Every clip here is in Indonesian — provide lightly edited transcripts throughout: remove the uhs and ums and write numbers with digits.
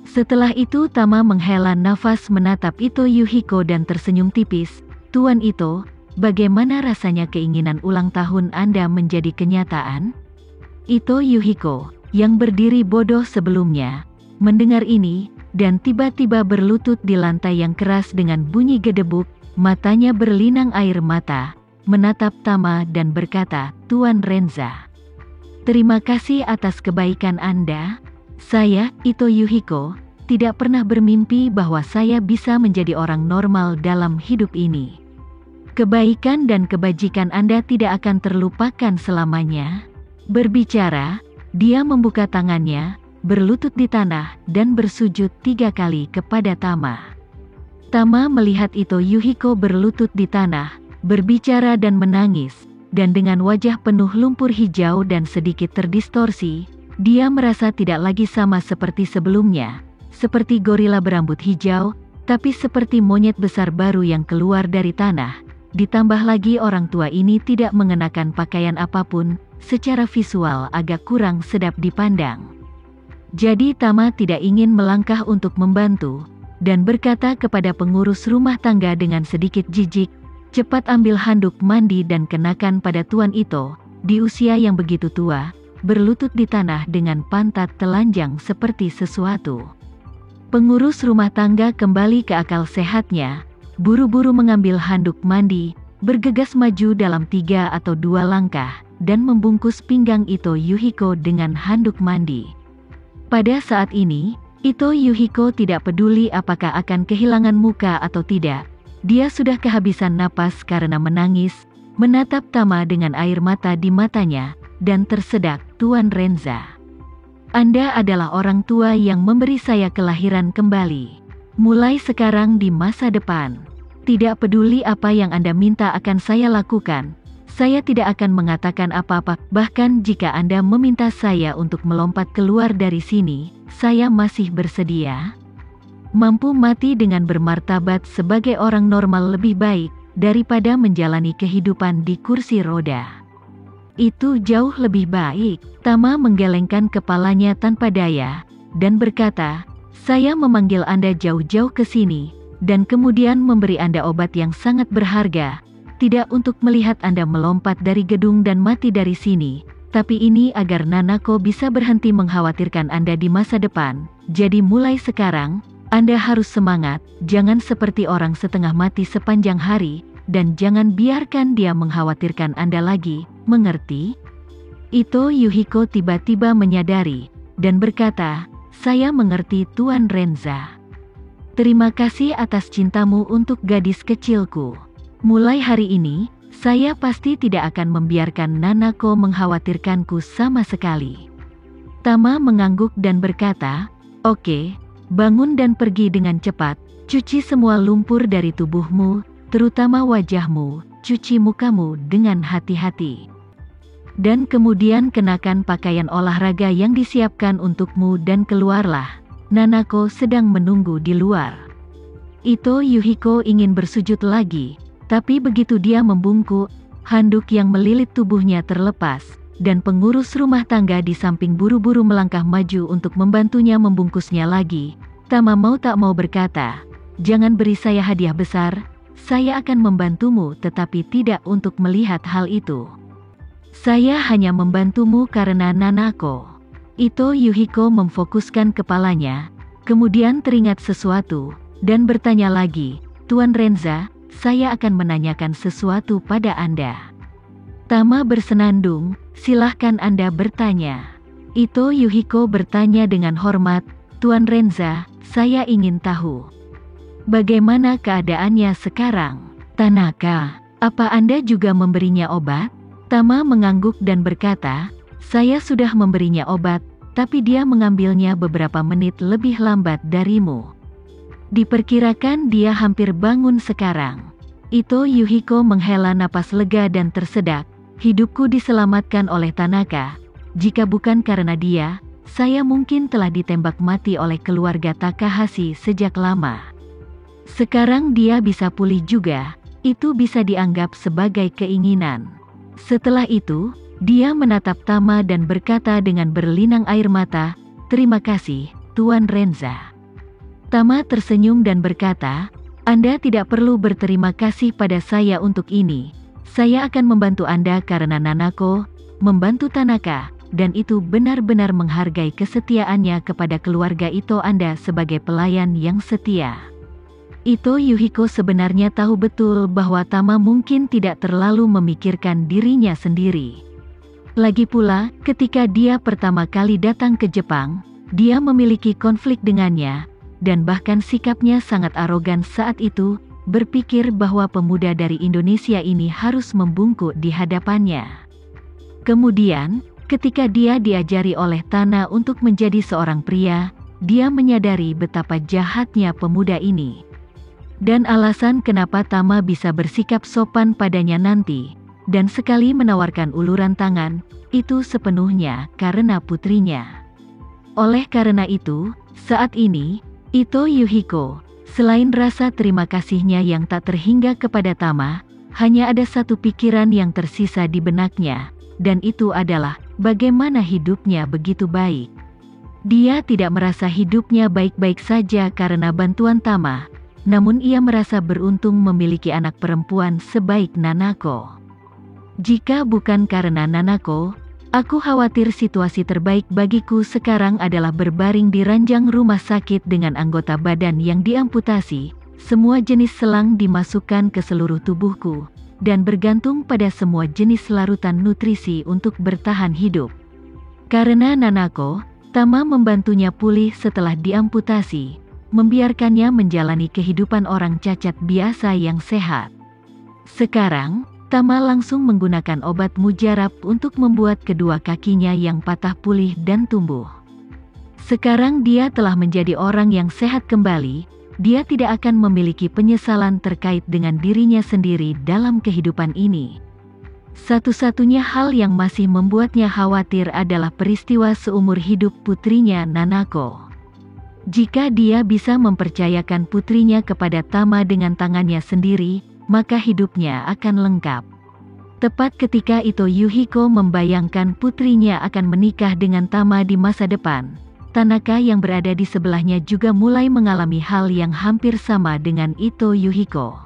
Setelah itu Tama menghela nafas menatap Ito Yuhiko dan tersenyum tipis. Tuan Ito, bagaimana rasanya keinginan ulang tahun Anda menjadi kenyataan? Ito Yuhiko, yang berdiri bodoh sebelumnya, mendengar ini, dan tiba-tiba berlutut di lantai yang keras dengan bunyi gedebuk, matanya berlinang air mata, menatap Tama dan berkata, Tuan Renza. Terima kasih atas kebaikan Anda. Saya, Ito Yuhiko, tidak pernah bermimpi bahwa saya bisa menjadi orang normal dalam hidup ini. Kebaikan dan kebajikan Anda tidak akan terlupakan selamanya. Berbicara, dia membuka tangannya, berlutut di tanah, dan bersujud 3 kali kepada Tama. Tama melihat Ito Yuhiko berlutut di tanah, berbicara dan menangis, dan dengan wajah penuh lumpur hijau dan sedikit terdistorsi, dia merasa tidak lagi sama seperti sebelumnya, seperti gorila berambut hijau, tapi seperti monyet besar baru yang keluar dari tanah. Ditambah lagi orang tua ini tidak mengenakan pakaian apapun, secara visual agak kurang sedap dipandang. Jadi Tama tidak ingin melangkah untuk membantu, dan berkata kepada pengurus rumah tangga dengan sedikit jijik, cepat ambil handuk mandi dan kenakan pada Tuan Ito, di usia yang begitu tua, berlutut di tanah dengan pantat telanjang seperti sesuatu. Pengurus rumah tangga kembali ke akal sehatnya, buru-buru mengambil handuk mandi, bergegas maju dalam 3 atau 2 langkah, dan membungkus pinggang Ito Yuhiko dengan handuk mandi. Pada saat ini, Ito Yuhiko tidak peduli apakah akan kehilangan muka atau tidak. Dia sudah kehabisan napas karena menangis, menatap Tama dengan air mata di matanya, dan tersedak, Tuan Renza. Anda adalah orang tua yang memberi saya kelahiran kembali. Mulai sekarang di masa depan, tidak peduli apa yang Anda minta akan saya lakukan, saya tidak akan mengatakan apa-apa, bahkan jika Anda meminta saya untuk melompat keluar dari sini, saya masih bersedia. Mampu mati dengan bermartabat sebagai orang normal lebih baik, daripada menjalani kehidupan di kursi roda. Itu jauh lebih baik. Tama menggelengkan kepalanya tanpa daya, dan berkata, saya memanggil Anda jauh-jauh ke sini, dan kemudian memberi Anda obat yang sangat berharga, tidak untuk melihat Anda melompat dari gedung dan mati dari sini, tapi ini agar Nanako bisa berhenti mengkhawatirkan Anda di masa depan. Jadi mulai sekarang, Anda harus semangat, jangan seperti orang setengah mati sepanjang hari, dan jangan biarkan dia mengkhawatirkan Anda lagi, mengerti? Ito Yuhiko tiba-tiba menyadari, dan berkata, saya mengerti Tuan Renza. Terima kasih atas cintamu untuk gadis kecilku. Mulai hari ini, saya pasti tidak akan membiarkan Nanako mengkhawatirkanku sama sekali. Tama mengangguk dan berkata, oke, bangun dan pergi dengan cepat, cuci semua lumpur dari tubuhmu, terutama wajahmu, cuci mukamu dengan hati-hati. Dan kemudian kenakan pakaian olahraga yang disiapkan untukmu dan keluarlah. Nanako sedang menunggu di luar. Ito Yuhiko ingin bersujud lagi, tapi begitu dia membungkuk, handuk yang melilit tubuhnya terlepas, dan pengurus rumah tangga di samping buru-buru melangkah maju untuk membantunya membungkusnya lagi. Tama mau tak mau berkata, jangan beri saya hadiah besar, saya akan membantumu tetapi tidak untuk melihat hal itu. Saya hanya membantumu karena Nanako. Ito Yuhiko memfokuskan kepalanya, kemudian teringat sesuatu, dan bertanya lagi, Tuan Renza, saya akan menanyakan sesuatu pada Anda. Tama bersenandung, silahkan Anda bertanya. Ito Yuhiko bertanya dengan hormat, Tuan Renza, saya ingin tahu. Bagaimana keadaannya sekarang? Tanaka, apa Anda juga memberinya obat? Tama mengangguk dan berkata, saya sudah memberinya obat, tapi dia mengambilnya beberapa menit lebih lambat darimu. Diperkirakan dia hampir bangun sekarang. Ito Yuhiko menghela napas lega dan tersedak, hidupku diselamatkan oleh Tanaka. Jika bukan karena dia, saya mungkin telah ditembak mati oleh keluarga Takahashi sejak lama. Sekarang dia bisa pulih juga, itu bisa dianggap sebagai keinginan. Setelah itu, dia menatap Tama dan berkata dengan berlinang air mata, terima kasih, Tuan Renza. Tama tersenyum dan berkata, Anda tidak perlu berterima kasih pada saya untuk ini. Saya akan membantu Anda karena Nanako membantu Tanaka, dan itu benar-benar menghargai kesetiaannya kepada keluarga Ito Anda sebagai pelayan yang setia. Ito Yuhiko sebenarnya tahu betul bahwa Tama mungkin tidak terlalu memikirkan dirinya sendiri. Lagi pula, ketika dia pertama kali datang ke Jepang, dia memiliki konflik dengannya, dan bahkan sikapnya sangat arogan saat itu, berpikir bahwa pemuda dari Indonesia ini harus membungkuk di hadapannya. Kemudian, ketika dia diajari oleh Tana untuk menjadi seorang pria, dia menyadari betapa jahatnya pemuda ini. Dan alasan kenapa Tama bisa bersikap sopan padanya nanti, dan sekali menawarkan uluran tangan, itu sepenuhnya karena putrinya. Oleh karena itu, saat ini, Ito Yuhiko, selain rasa terima kasihnya yang tak terhingga kepada Tama, hanya ada satu pikiran yang tersisa di benaknya, dan itu adalah, bagaimana hidupnya begitu baik. Dia tidak merasa hidupnya baik-baik saja karena bantuan Tama, namun ia merasa beruntung memiliki anak perempuan sebaik Nanako. Jika bukan karena Nanako, aku khawatir situasi terbaik bagiku sekarang adalah berbaring di ranjang rumah sakit dengan anggota badan yang diamputasi, semua jenis selang dimasukkan ke seluruh tubuhku, dan bergantung pada semua jenis larutan nutrisi untuk bertahan hidup. Karena Nanako, Tama membantunya pulih setelah diamputasi, membiarkannya menjalani kehidupan orang cacat biasa yang sehat. Sekarang, Tama langsung menggunakan obat mujarab untuk membuat kedua kakinya yang patah pulih dan tumbuh. Sekarang dia telah menjadi orang yang sehat kembali, dia tidak akan memiliki penyesalan terkait dengan dirinya sendiri dalam kehidupan ini. Satu-satunya hal yang masih membuatnya khawatir adalah peristiwa seumur hidup putrinya Nanako. Jika dia bisa mempercayakan putrinya kepada Tama dengan tangannya sendiri, maka hidupnya akan lengkap. Tepat ketika Ito Yuhiko membayangkan putrinya akan menikah dengan Tama di masa depan, Tanaka yang berada di sebelahnya juga mulai mengalami hal yang hampir sama dengan Ito Yuhiko.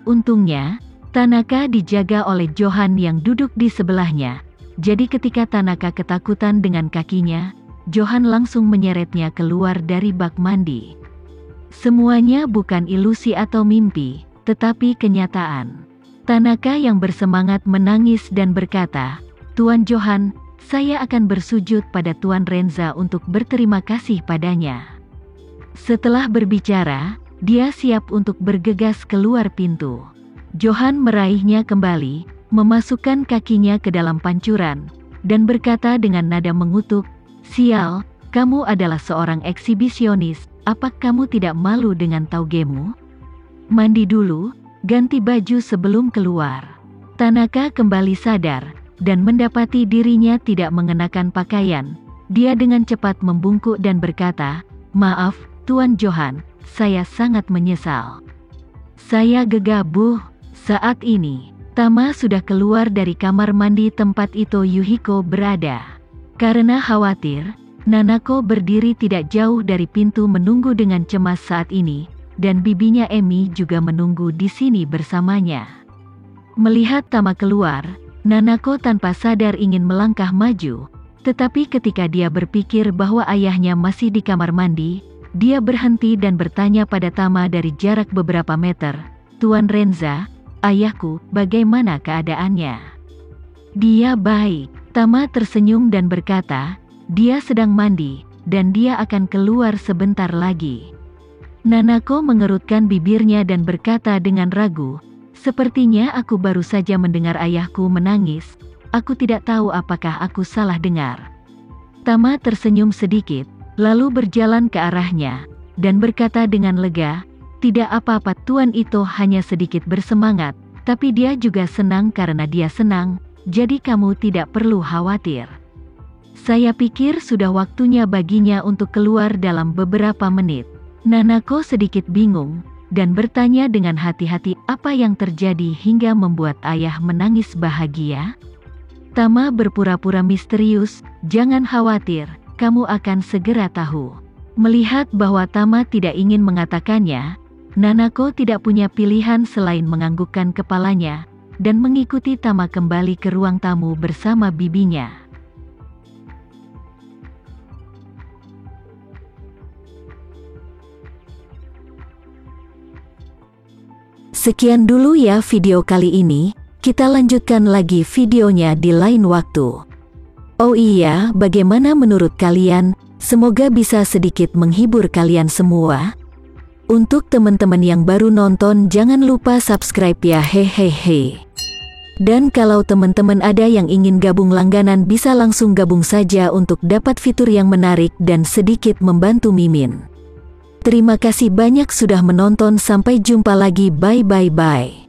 Untungnya, Tanaka dijaga oleh Johan yang duduk di sebelahnya, jadi ketika Tanaka ketakutan dengan kakinya, Johan langsung menyeretnya keluar dari bak mandi. Semuanya bukan ilusi atau mimpi, tetapi kenyataan. Tanaka yang bersemangat menangis dan berkata, Tuan Johan, saya akan bersujud pada Tuan Renza untuk berterima kasih padanya. Setelah berbicara, dia siap untuk bergegas keluar pintu. Johan meraihnya kembali, memasukkan kakinya ke dalam pancuran, dan berkata dengan nada mengutuk, Sial, kamu adalah seorang eksibisionis, apa kamu tidak malu dengan taugemu? Mandi dulu, ganti baju sebelum keluar. Tanaka kembali sadar, dan mendapati dirinya tidak mengenakan pakaian. Dia dengan cepat membungkuk dan berkata, Maaf, Tuan Johan, saya sangat menyesal. Saya gegabah. Saat ini, Tama sudah keluar dari kamar mandi tempat Ito Yuhiko berada. Karena khawatir, Nanako berdiri tidak jauh dari pintu menunggu dengan cemas saat ini, dan bibinya Emi juga menunggu di sini bersamanya. Melihat Tama keluar, Nanako tanpa sadar ingin melangkah maju, tetapi ketika dia berpikir bahwa ayahnya masih di kamar mandi, dia berhenti dan bertanya pada Tama dari jarak beberapa meter, Tuan Renza, ayahku, bagaimana keadaannya? Dia baik. Tama tersenyum dan berkata, dia sedang mandi, dan dia akan keluar sebentar lagi. Nanako mengerutkan bibirnya dan berkata dengan ragu, sepertinya aku baru saja mendengar ayahku menangis, aku tidak tahu apakah aku salah dengar. Tama tersenyum sedikit, lalu berjalan ke arahnya, dan berkata dengan lega, tidak apa-apa Tuan Ito hanya sedikit bersemangat, tapi dia juga senang karena dia senang, jadi kamu tidak perlu khawatir. Saya pikir sudah waktunya baginya untuk keluar dalam beberapa menit. Nanako sedikit bingung, dan bertanya dengan hati-hati apa yang terjadi hingga membuat ayah menangis bahagia. Tama berpura-pura misterius, jangan khawatir, kamu akan segera tahu. Melihat bahwa Tama tidak ingin mengatakannya, Nanako tidak punya pilihan selain menganggukkan kepalanya dan mengikuti Tama kembali ke ruang tamu bersama bibinya. Sekian dulu ya video kali ini, kita lanjutkan lagi videonya di lain waktu. Oh iya, bagaimana menurut kalian? Semoga bisa sedikit menghibur kalian semua. Untuk teman-teman yang baru nonton, jangan lupa subscribe ya, hehehe. Dan kalau teman-teman ada yang ingin gabung langganan, bisa langsung gabung saja untuk dapat fitur yang menarik dan sedikit membantu Mimin. Terima kasih banyak sudah menonton, sampai jumpa lagi, bye bye bye.